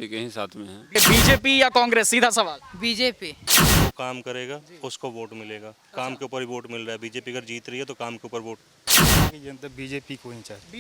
BJP के ही साथ में है। बीजेपी या कांग्रेस, सीधा सवाल। बीजेपी। जो काम करेगा उसको वोट मिलेगा। काम के ऊपर ही वोट मिल रहा है। बीजेपी अगर जीत रही है तो काम के ऊपर वोट। जनता बीजेपी को ही चाहती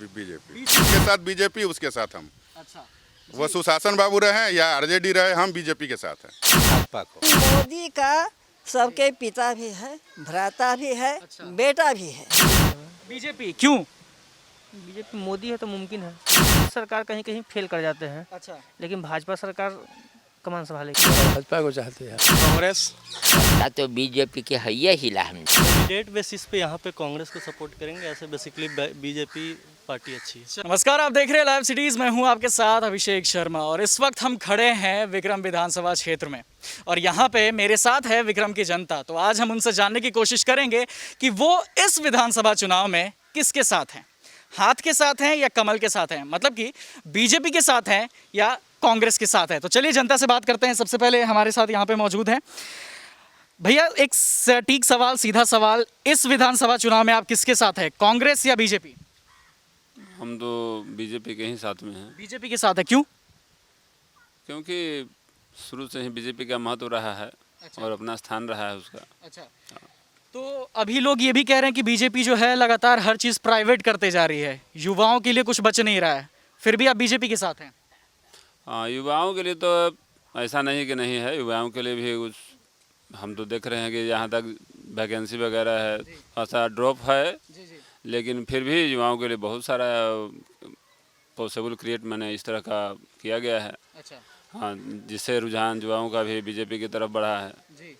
बीजेपी उसके साथ बीजेपी उसके साथ हम। अच्छा, वो सुशासन बाबू रहे या आरजेडी रहे, हम बीजेपी के साथ हैं। भाजपा को। मोदी का सबके पिता भी है, भ्राता भी है, बेटा भी है। बीजेपी क्यों? बीजेपी मोदी है तो मुमकिन है। सरकार कहीं कहीं फेल कर जाते हैं, अच्छा, लेकिन भाजपा सरकार कमान संभालेगी। भाजपा को चाहते हैं। कांग्रेस तो बीजेपी के है हिला हम कैंडिडेट बेसिस पे यहाँ पे कांग्रेस को सपोर्ट करेंगे। ऐसे बेसिकली बीजेपी पार्टी अच्छी है। नमस्कार, आप देख रहे हैं लाइव सिटीज। मैं हूं आपके साथ अभिषेक शर्मा और इस वक्त हम खड़े हैं विक्रम विधानसभा क्षेत्र में और यहाँ पे मेरे साथ है विक्रम की जनता। तो आज हम उनसे जानने की कोशिश करेंगे कि वो इस विधानसभा चुनाव में किसके साथ हैं, हाथ के साथ हैं या कमल के साथ हैं, मतलब कि बीजेपी के साथ हैं या कांग्रेस के साथ है। तो चलिए जनता से बात करते हैं। सबसे पहले हमारे साथ यहाँ पे मौजूद हैं भैया। एक सटीक सवाल, सीधा सवाल, इस विधानसभा चुनाव में आप किसके साथ हैं, कांग्रेस या बीजेपी? हम तो बीजेपी के ही साथ में हैं। बीजेपी के साथ है, क्यों? क्योंकि शुरू से ही बीजेपी का महत्व रहा है और अपना स्थान रहा है उसका। अच्छा, तो अभी लोग ये भी कह रहे हैं कि बीजेपी जो है लगातार हर चीज़ प्राइवेट करते जा रही है, युवाओं के लिए कुछ बच नहीं रहा है, फिर भी आप बीजेपी के साथ हैं? हाँ, युवाओं के लिए तो ऐसा नहीं कि नहीं है, युवाओं के लिए भी कुछ हम तो देख रहे हैं कि जहाँ तक वैकेंसी वगैरह है थोड़ा सा ड्रॉप है, लेकिन फिर भी युवाओं के लिए बहुत सारा पॉसिबल क्रिएट मैंने इस तरह का किया गया है। अच्छा, हाँ, जिससे रुझान युवाओं का भी बीजेपी की तरफ बढ़ा है। जी।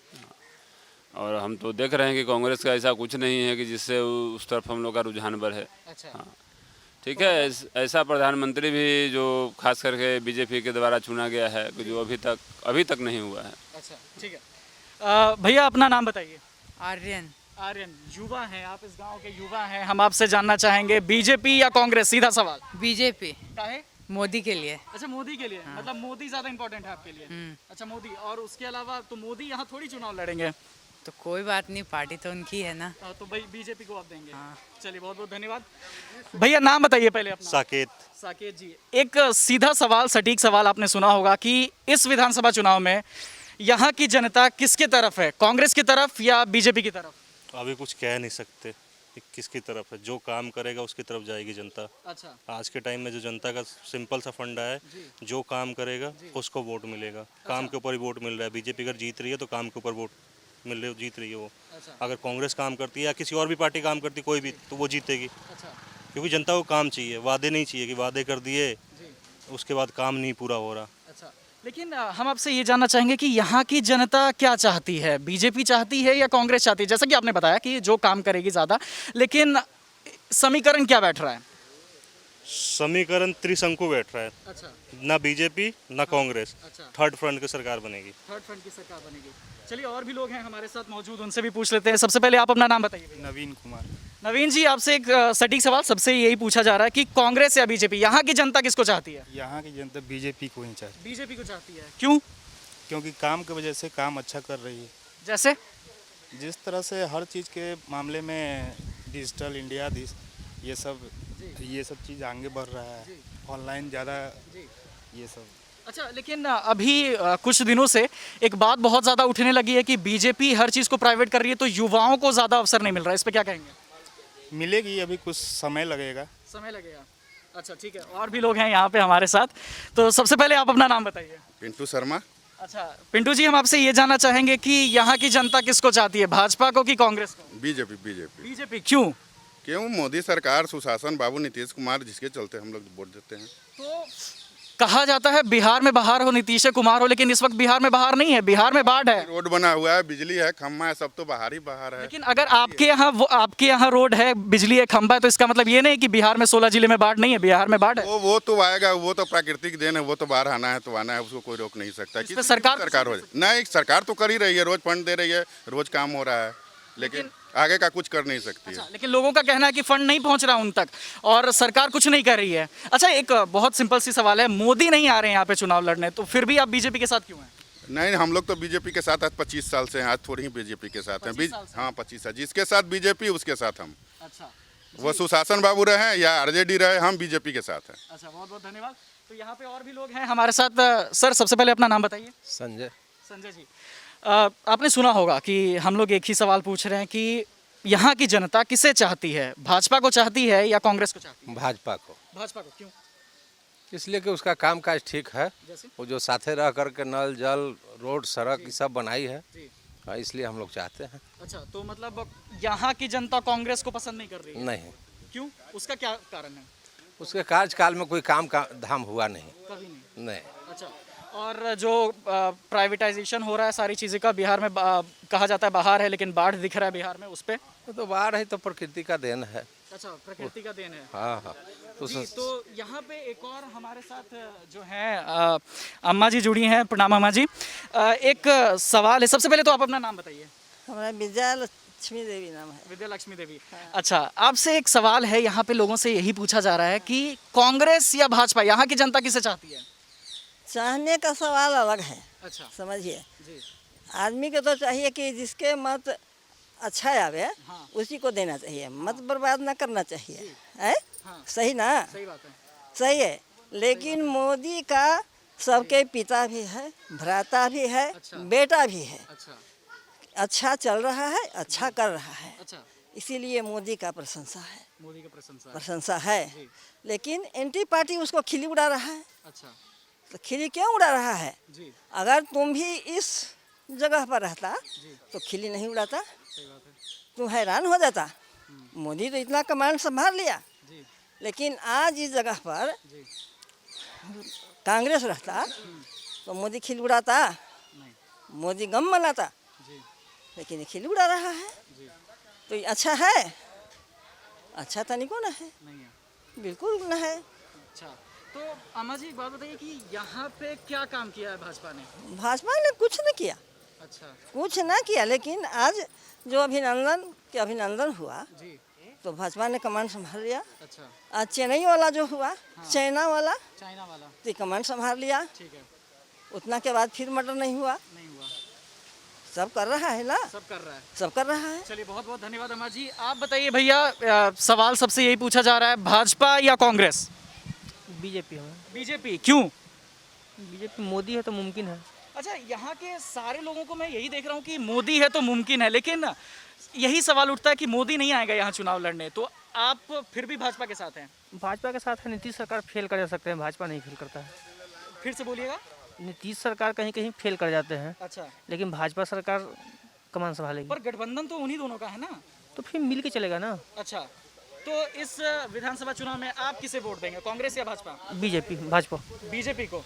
और हम तो देख रहे हैं कि कांग्रेस का ऐसा कुछ नहीं है कि जिससे उस तरफ हम लोग का रुझान बढ़े। अच्छा, हाँ, ठीक है। ऐसा प्रधानमंत्री भी जो खास करके बीजेपी के द्वारा चुना गया है जो अभी तक नहीं हुआ है। अच्छा, ठीक है। भैया अपना नाम बताइए। आर्यन। आर्यन, युवा हैं आप, इस गांव के युवा हैं। हम आपसे जानना चाहेंगे बीजेपी या कांग्रेस, सीधा सवाल। बीजेपी। काहे? मोदी के लिए। अच्छा, मोदी के लिए। मतलब मोदी ज्यादा इंपॉर्टेंट है आपके लिए? अच्छा, मोदी। और उसके अलावा तो मोदी यहाँ थोड़ी चुनाव लड़ेंगे। तो कोई बात नहीं, पार्टी तो उनकी है ना। तो भाई बीजेपी को आप देंगे? हाँ। चलिए, बहुत बहुत धन्यवाद। भैया नाम बताइए पहले अपना। साकेत। साकेत जी, एक सीधा सवाल, सटीक सवाल आपने सुना होगा कि इस विधानसभा चुनाव में यहाँ की जनता किसके तरफ है, कांग्रेस की तरफ या बीजेपी की तरफ? अभी कुछ कह नहीं सकते कि किसकी तरफ है। जो काम करेगा उसकी तरफ जाएगी जनता। अच्छा, आज के टाइम में जो जनता का सिंपल सा फंडा है, जो काम करेगा उसको वोट मिलेगा। काम के ऊपर ही वोट मिल रहा है। बीजेपी अगर जीत रही है तो काम के ऊपर वोट मिल रही, जीत रही है वो। अगर कांग्रेस काम करती है या किसी और भी पार्टी काम करती है, कोई भी, तो वो जीतेगी। क्योंकि जनता को काम चाहिए, वादे नहीं चाहिए कि वादे कर दिए उसके बाद काम नहीं पूरा हो रहा। अच्छा, लेकिन हम आपसे ये जानना चाहेंगे कि यहाँ की जनता क्या चाहती है, बीजेपी चाहती है या कांग्रेस चाहती है? जैसा कि आपने बताया कि जो काम करेगी ज़्यादा, लेकिन समीकरण क्या बैठ रहा है? समीकरण त्रिशंकु बैठ रहा है। अच्छा, ना बीजेपी ना कांग्रेस, अच्छा। थर्ड फ्रंट की सरकार बनेगी। थर्ड फ्रंट की सरकार बनेगी। चलिए, और भी लोग हैं हमारे साथ मौजूद, उनसे भी पूछ लेते हैं। सबसे पहले आप अपना नाम बताइए भैया। नवीन कुमार। नवीन जी, आपसे एक सटीक सवाल, सबसे यही पूछा जा रहा है कि कांग्रेस या बीजेपी, यहाँ की जनता किसको चाहती है? यहाँ की जनता बीजेपी को ही चाहती बीजेपी को चाहती है, क्यों? क्योंकि काम की वजह से काम अच्छा कर रही है। जैसे? जिस तरह से हर चीज़ के मामले में डिजिटल इंडिया ये सब चीज़ आगे बढ़ रहा है, ऑनलाइन ज़्यादा ये सब। अच्छा, लेकिन अभी कुछ दिनों से एक बात बहुत ज़्यादा उठने लगी है कि बीजेपी हर चीज़ को प्राइवेट कर रही है तो युवाओं को ज़्यादा अवसर नहीं मिल रहा है, इस पर क्या कहेंगे? मिलेगी, अभी कुछ समय लगेगा। समय लगेगा। अच्छा, ठीक है। और भी लोग हैं यहाँ पे हमारे साथ, तो सबसे पहले आप अपना नाम बताइए। पिंटू शर्मा। अच्छा, पिंटू जी, हम आपसे ये जानना चाहेंगे कि यहाँ की जनता किसको चाहती है, भाजपा को कि कांग्रेस को? बीजेपी बीजेपी बीजेपी, क्यों? क्यों? मोदी सरकार, सुशासन बाबू, नीतीश कुमार, जिसके चलते हम लोग वोट देते हैं। तो कहा जाता है बिहार में बहार हो, नीतीश कुमार हो, लेकिन इस वक्त बिहार में बहार नहीं है, बिहार में बाढ़ है। रोड बना हुआ है, बिजली है, खम्मा है, सब तो बाहर ही बाहर है। लेकिन अगर आपके यहाँ रोड है, बिजली है, खंभा है, तो इसका मतलब ये नहीं कि बिहार में 16 जिले में बाढ़ नहीं है, बिहार में बाढ़ है। वो तो आएगा, वो तो प्राकृतिक देन है, वो तो बाहर आना है तो आना है, उसको कोई रोक नहीं सकता। इस पे सरकार हो नहीं, सरकार तो कर ही रही है, रोज फंड दे रही है, रोज काम हो रहा है, लेकिन आगे का कुछ कर नहीं सकती है। अच्छा, लेकिन लोगों का कहना है कि फंड नहीं पहुंच रहा उन तक और सरकार कुछ नहीं कर रही है। अच्छा, एक बहुत सिंपल सी सवाल है, मोदी नहीं आ रहे हैं यहाँ पे चुनाव लड़ने, तो फिर भी आप बीजेपी के साथ क्यों हैं? नहीं, हम लोग तो बीजेपी के साथ आज 25 साल से हैं, आज थोड़ी ही बीजेपी के साथ हैं। 25 साल से? हाँ, 25 साल। जिसके साथ बीजेपी उसके साथ हम। अच्छा, वो सुशासन बाबू रहे या आरजेडी रहे, हम बीजेपी के साथ हैं। अच्छा, बहुत बहुत धन्यवाद। तो यहाँ पे और भी लोग हैं हमारे साथ। सर सबसे पहले अपना नाम बताइए। संजय। संजय जी, आपने सुना होगा कि हम लोग एक ही सवाल पूछ रहे हैं कि यहाँ की जनता किसे चाहती है, भाजपा को चाहती है या कांग्रेस को चाहती है? भाजपा को। भाजपा को क्यों? इसलिए कि उसका काम काज ठीक है, जैसे? वो जो साथे रह करके नल जल रोड सड़क ये सब बनाई है, जी। हाँ, इसलिए हम लोग चाहते हैं। अच्छा, तो मतलब यहाँ की जनता कांग्रेस को पसंद नहीं कर रही है? नहीं, क्यों? उसका क्या कारण है? उसके कार्यकाल में कोई काम का धाम हुआ नहीं। कभी नहीं। नहीं। अच्छा, और जो प्राइवेटाइजेशन हो रहा है सारी चीज़ें का बिहार में, कहा जाता है बाहर है लेकिन बाढ़ दिख रहा है बिहार में, उस पे? तो बाढ़ है तो प्रकृति का देन है। अच्छा, प्रकृति का देन है। हाँ हाँ। जी, तो यहाँ पे एक और हमारे साथ जो हैं अम्मा जी जुड़ी हैं। प्रणाम अम्मा जी। एक सवाल है, सबसे पहले तो आप अपना नाम बताइए। हमारा विजया लक्ष्मी देवी नाम है। विद्या लक्ष्मी देवी। अच्छा, आपसे एक सवाल है, यहाँ पे लोगों से यही पूछा जा रहा है कि कांग्रेस या भाजपा, यहाँ की जनता किसे चाहती है? चाहने का सवाल अलग है। अच्छा समझिए, जी। आदमी को तो चाहिए कि जिसके मत अच्छा आवे हाँ। उसी को देना चाहिए, मत बर्बाद ना करना चाहिए, है? हाँ। सही ना? सही बात है। सही है, लेकिन मोदी का सबके पिता भी है, भ्राता भी है, अच्छा। बेटा भी है। अच्छा अच्छा चल रहा है, अच्छा कर रहा है, अच्छा, इसीलिए मोदी का प्रशंसा है, मोदी का प्रशंसा है। प्रशंसा है। जी। लेकिन एंटी पार्टी उसको खिल्ली उड़ा रहा है। अच्छा तो खिल्ली क्यों उड़ा रहा है? जी, अगर तुम भी इस जगह पर रहता जी। तो खिल्ली नहीं उड़ाता, सही बात है। तुम हैरान हो जाता। मोदी तो इतना कमांड संभाल लिया, जी लेकिन आज इस जगह पर जी। कांग्रेस रहता तो मोदी खिल उड़ाता, नहीं। मोदी गम मनाता, जी लेकिन ये खिल उड़ा रहा है। जी। तो ये अच्छा है? अच्छा तनिको ना है, नहीं है। बिल्कुल न है। अच्छा, तो अम्मा जी एक बात बताइए कि यहाँ पे क्या काम किया है भाजपा ने? भाजपा ने कुछ न किया, अच्छा कुछ ना किया, लेकिन आज जो अभिनंदन हुआ जी। तो भाजपा ने कमांड संभाल लिया। अच्छा, आज चेन्नई वाला जो हुआ, चाइना वाला, चाइना वाला। तो कमांड संभाल लिया। ठीक है। उतना के बाद फिर मर्डर नहीं हुआ। नहीं हुआ। सब कर रहा है ना, सब कर रहा है। सब कर रहा है। चलिए, बहुत बहुत धन्यवाद अम्मा जी। आप बताइए भैया, सवाल सबसे यही पूछा जा रहा है, भाजपा या कांग्रेस? बीजेपी हमें। बीजेपी क्यों? बीजेपी मोदी है तो मुमकिन है। अच्छा, यहाँ के सारे लोगों को मैं यही देख रहा हूँ कि मोदी है तो मुमकिन है, लेकिन यही सवाल उठता है कि मोदी नहीं आएगा यहाँ चुनाव लड़ने, तो आप फिर भी भाजपा के साथ हैं? भाजपा के साथ है, नीतीश सरकार फेल कर जा सकते हैं, भाजपा नहीं फेल करता है। फिर से बोलिएगा। नीतीश सरकार कहीं कहीं फेल कर जाते हैं, अच्छा, लेकिन भाजपा सरकार कमान संभालेगी। पर गठबंधन तो उन्हीं दोनों का है ना? तो फिर मिल के चलेगा ना। अच्छा, तो इस विधानसभा चुनाव में आप किसे वोट देंगे, कांग्रेस या भाजपा? बीजेपी, भाजपा। बीजेपी को।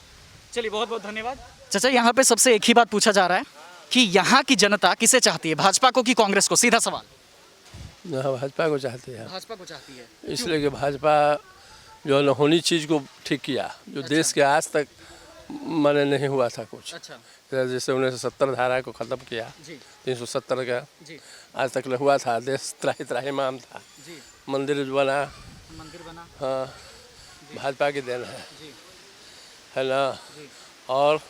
चलिए, बहुत बहुत धन्यवाद। चाचा, यहाँ पे सबसे एक ही बात पूछा जा रहा है कि यहाँ की जनता किसे चाहती है, भाजपा को कि कांग्रेस को? सीधा सवाल। भाजपा को चाहते हैं, भाजपा को चाहती है। इसलिए कि भाजपा जो होनी चीज़ को ठीक किया, जो देश के आज तक माने नहीं हुआ था कुछ। अच्छा जैसे 1970 धारा को ख़त्म किया, जी 370 का जी आज तक हुआ था, देश त्राही त्राहीमाम था, जी। मंदिर बना, मंदिर बना। हाँ, भाजपा की देन है जी है ना। जी। और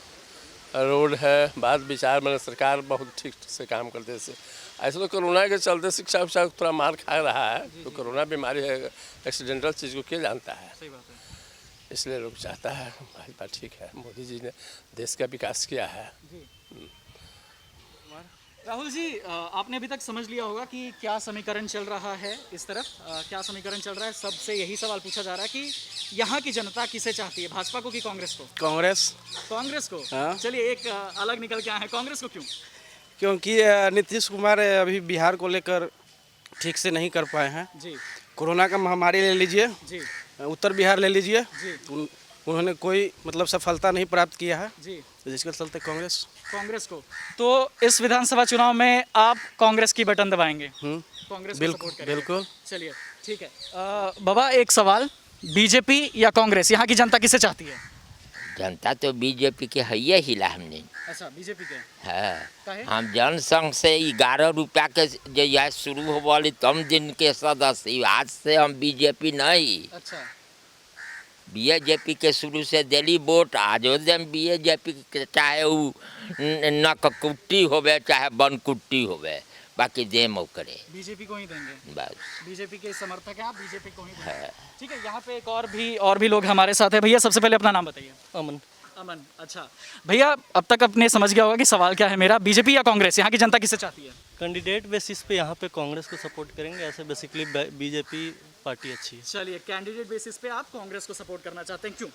रोड है, बात विचार मैंने सरकार बहुत ठीक से काम करते से। ऐसे तो कोरोना के चलते शिक्षा उक्षा थोड़ा मार खा रहा है, तो कोरोना बीमारी है, एक्सीडेंटल चीज़ को क्या जानता है, सही बात है। इसलिए लोग चाहता है भाजपा ठीक है। मोदी जी ने देश का विकास किया है। राहुल जी, आपने अभी तक समझ लिया होगा कि क्या समीकरण चल रहा है इस तरफ, क्या समीकरण चल रहा है। सबसे यही सवाल पूछा जा रहा है कि यहाँ की जनता किसे चाहती है, भाजपा को कि कांग्रेस को? कांग्रेस। कांग्रेस को। हाँ। चलिए, एक अलग निकल के आए हैं, कांग्रेस को क्यों? क्योंकि नीतीश कुमार अभी बिहार को लेकर ठीक से नहीं कर पाए हैं। जी कोरोना का महामारी ले लीजिए, जी उत्तर बिहार ले लीजिए, जी उन्होंने कोई मतलब सफलता नहीं प्राप्त किया है, जी। तो जिसके चलते कांग्रेस को। तो इस विधानसभा चुनाव में आप कांग्रेस की बटन दबाएंगे? कांग्रेस को सपोर्ट करेंगे? बिल्कुल। चलिए, ठीक है। बाबा, एक सवाल, बीजेपी या कांग्रेस, यहाँ की जनता किसे चाहती है? जनता तो बीजेपी के है ही ला हमने। अच्छा, बीजेपी के है। हम जनसंघ से 11 रुपया के जो यह शुरू हो वाली तम दिन के सदस्य, आज से हम बीजेपी नहीं। अच्छा, बीजेपी के शुरू से दिली वोट, आजो दिन बीजेपी के, चाहे वो नककुट्टी होवे चाहे बनकुट्टी होवे, बाकी दे मो करे बीजेपी को ही देंगे, बस बीजेपी के समर्थक हैं आप, बीजेपी को ही देंगे। है। ठीक है, यहाँ पे एक और भी लोग हमारे साथ हैं। भैया सबसे पहले अपना नाम बताइए। अमन। अमन, अच्छा भैया अब तक अपने समझ गया होगा कि सवाल क्या है मेरा, बीजेपी या कांग्रेस, यहाँ की जनता किसे चाहती है? कैंडिडेट बेसिस पे यहाँ पे कांग्रेस को सपोर्ट करेंगे, ऐसे बेसिकली बीजेपी पार्टी अच्छी है। चलिए, कैंडिडेट बेसिस पे आप कांग्रेस को सपोर्ट करना चाहते हैं, क्यों?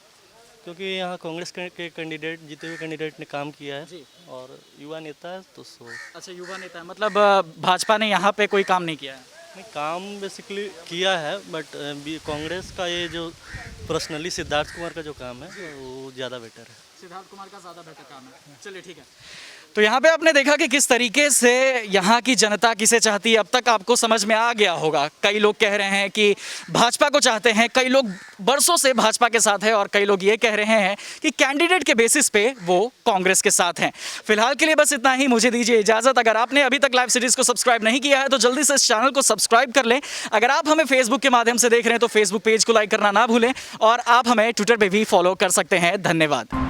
क्योंकि यहाँ कांग्रेस के कैंडिडेट, जीते हुए कैंडिडेट ने काम किया है जी। और युवा नेता है तो अच्छा, युवा नेता है, मतलब भाजपा ने यहाँ पे कोई काम नहीं किया है? नहीं, काम बेसिकली किया है, बट कांग्रेस का ये जो पर्सनली सिद्धार्थ कुमार का जो काम है वो ज़्यादा बेटर है। सिद्धार्थ कुमार का ज़्यादा बेहतर काम है। चलिए ठीक है, तो यहाँ पे आपने देखा कि किस तरीके से यहाँ की जनता किसे चाहती है। अब तक आपको समझ में आ गया होगा, कई लोग कह रहे हैं कि भाजपा को चाहते हैं, कई लोग बरसों से भाजपा के साथ है और कई लोग ये कह रहे हैं कि कैंडिडेट के बेसिस पे वो कांग्रेस के साथ हैं। फिलहाल के लिए बस इतना ही, मुझे दीजिए इजाज़त। अगर आपने अभी तक लाइव सीरीज़ को सब्सक्राइब नहीं किया है तो जल्दी से इस चैनल को सब्सक्राइब कर लें। अगर आप हमें फेसबुक के माध्यम से देख रहे हैं तो फेसबुक पेज को लाइक करना ना भूलें और आप हमें ट्विटर पर भी फॉलो कर सकते हैं। धन्यवाद।